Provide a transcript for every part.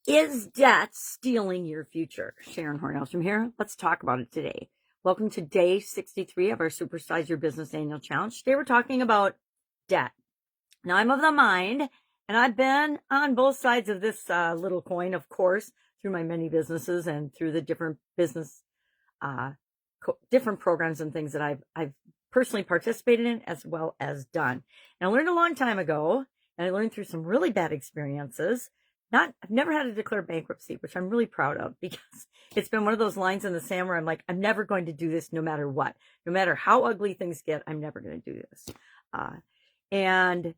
Is debt stealing your future? Sharon Horne-Ellstrom here. Let's talk about it today. Welcome to day 63 of our Supersize Your Business annual challenge. Today we're talking about debt. Now I'm of the mind, and I've been on both sides of this little coin, of course, through my many businesses and through the different business, different programs and things that I've personally participated in as well as done. And I learned a long time ago, and I learned through some really bad experiences. I've never had to declare bankruptcy, which I'm really proud of, because it's been one of those lines in the sand where I'm like, I'm never going to do this no matter what. No matter how ugly things get, I'm never going to do this. And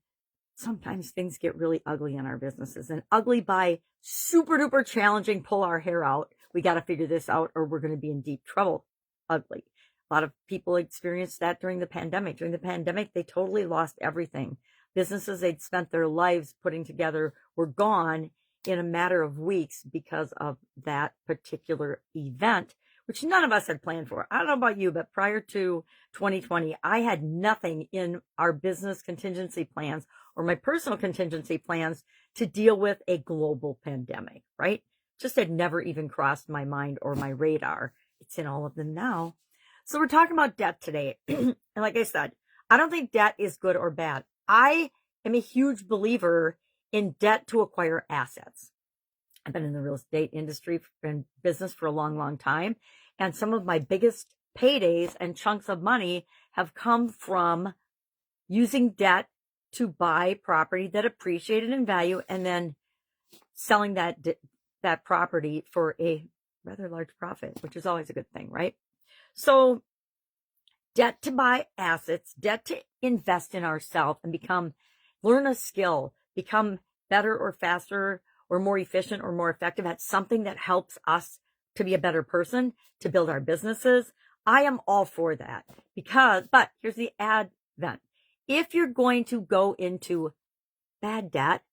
sometimes things get really ugly in our businesses, and ugly by super duper challenging, pull our hair out. We got to figure this out or we're going to be in deep trouble. Ugly. A lot of people experienced that during the pandemic. During the pandemic, they totally lost everything. Businesses they'd spent their lives putting together were gone in a matter of weeks because of that particular event, which none of us had planned for. I don't know about you, but prior to 2020, I had nothing in our business contingency plans or my personal contingency plans to deal with a global pandemic, right? Just had never even crossed my mind or my radar. It's in all of them now. So we're talking about debt today. And like I said, I don't think debt is good or bad. I am a huge believer in debt to acquire assets. I've been in the real estate industry and business for a long, long time. And some of my biggest paydays and chunks of money have come from using debt to buy property that appreciated in value and then selling that property for a rather large profit, which is always a good thing, right? So debt to buy assets, debt to invest in ourselves and learn a skill, become better or faster or more efficient or more effective at something that helps us to be a better person, to build our businesses. I am all for that but here's the advent. If you're going to go into bad debt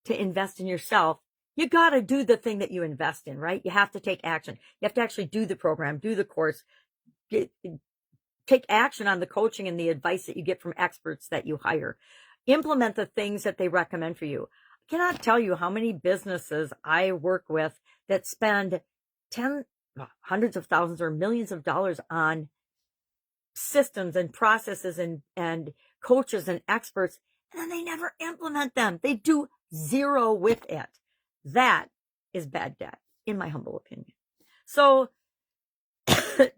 to invest in yourself, you got to do the thing that you invest in, right? You have to take action. You have to actually do the program, do the course, take action on the coaching and the advice that you get from experts that you hire. Implement the things that they recommend for you. I cannot tell you how many businesses I work with that spend hundreds of thousands or millions of dollars on systems and processes and coaches and experts, and then they never implement them. They do zero with it. That is bad debt, in my humble opinion. So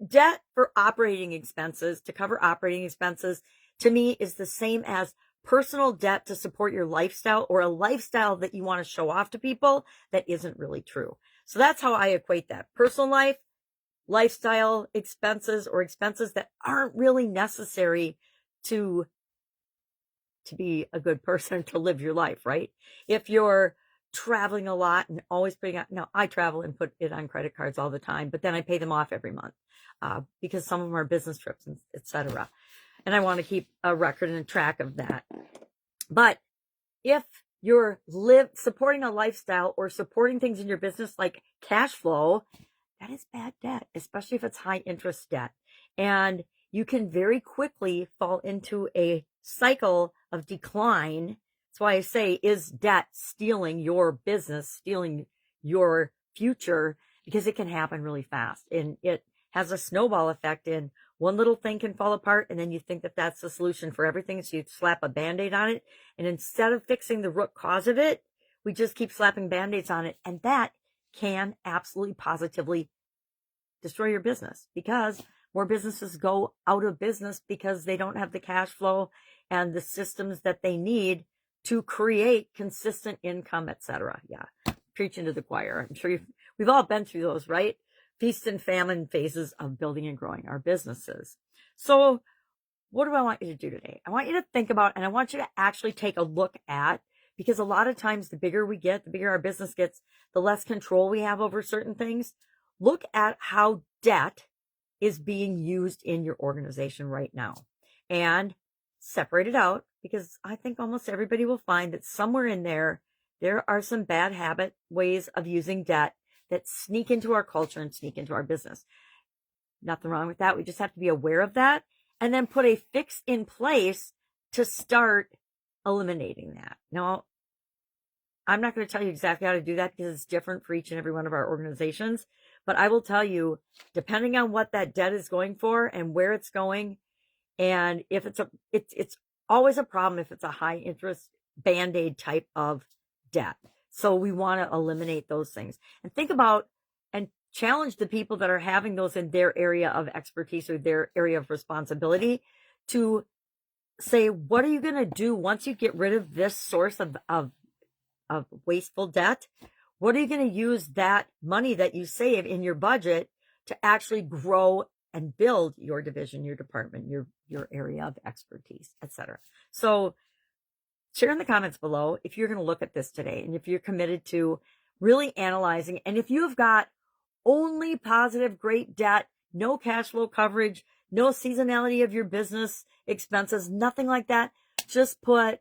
debt for operating expenses, to cover operating expenses, to me is the same as personal debt to support your lifestyle, or a lifestyle that you want to show off to people that isn't really true. So that's how I equate that. Personal life, lifestyle expenses, or expenses that aren't really necessary to be a good person, to live your life, right? If you're traveling a lot and always putting out, no, I travel and put it on credit cards all the time, but then I pay them off every month because some of them are business trips, etc. And I want to keep a record and a track of that. But if you're supporting a lifestyle or supporting things in your business like cash flow, that is bad debt, especially if it's high interest debt. And you can very quickly fall into a cycle of decline. That's why I say, is debt stealing your business, stealing your future? Because it can happen really fast. And it has a snowball effect, and one little thing can fall apart, and then you think that that's the solution for everything. So you slap a Band-Aid on it. And instead of fixing the root cause of it, we just keep slapping Band-Aids on it. And that can absolutely positively destroy your business, because more businesses go out of business because they don't have the cash flow and the systems that they need to create consistent income, etc. Yeah, preaching to the choir. I'm sure we've all been through those, right? Feast and famine phases of building and growing our businesses. So what do I want you to do today? I want you to think about, and I want you to actually take a look at, because a lot of times the bigger we get, the bigger our business gets, the less control we have over certain things. Look at how debt is being used in your organization right now and separate it out, because I think almost everybody will find that somewhere in there are some bad habit ways of using debt that sneak into our culture and sneak into our business. Nothing wrong with that. We just have to be aware of that and then put a fix in place to start eliminating that. Now, I'm not going to tell you exactly how to do that because it's different for each and every one of our organizations. But I will tell you, depending on what that debt is going for and where it's going, and if it's always a problem if it's a high interest Band-Aid type of debt. So we want to eliminate those things and think about and challenge the people that are having those in their area of expertise or their area of responsibility to say, what are you going to do once you get rid of this source of wasteful debt? What are you going to use that money that you save in your budget to actually grow and build your division, your department, your area of expertise, etc. So share in the comments below if you're going to look at this today and if you're committed to really analyzing, and if you've got only positive, great debt, no cash flow coverage, no seasonality of your business expenses, nothing like that, just put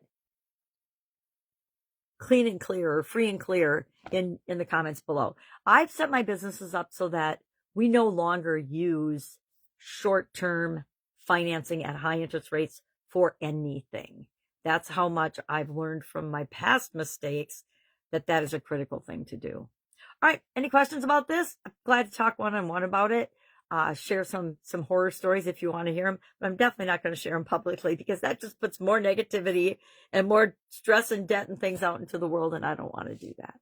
clean and clear or free and clear in the comments below. I've set my businesses up so that we no longer use short-term financing at high interest rates for anything. That's how much I've learned from my past mistakes that is a critical thing to do. All right, any questions about this? I'm glad to talk one-on-one about it. Share some horror stories if you want to hear them, but I'm definitely not going to share them publicly because that just puts more negativity and more stress and debt and things out into the world, and I don't want to do that.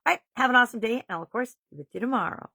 All right, have an awesome day, and I'll, of course, be with you tomorrow.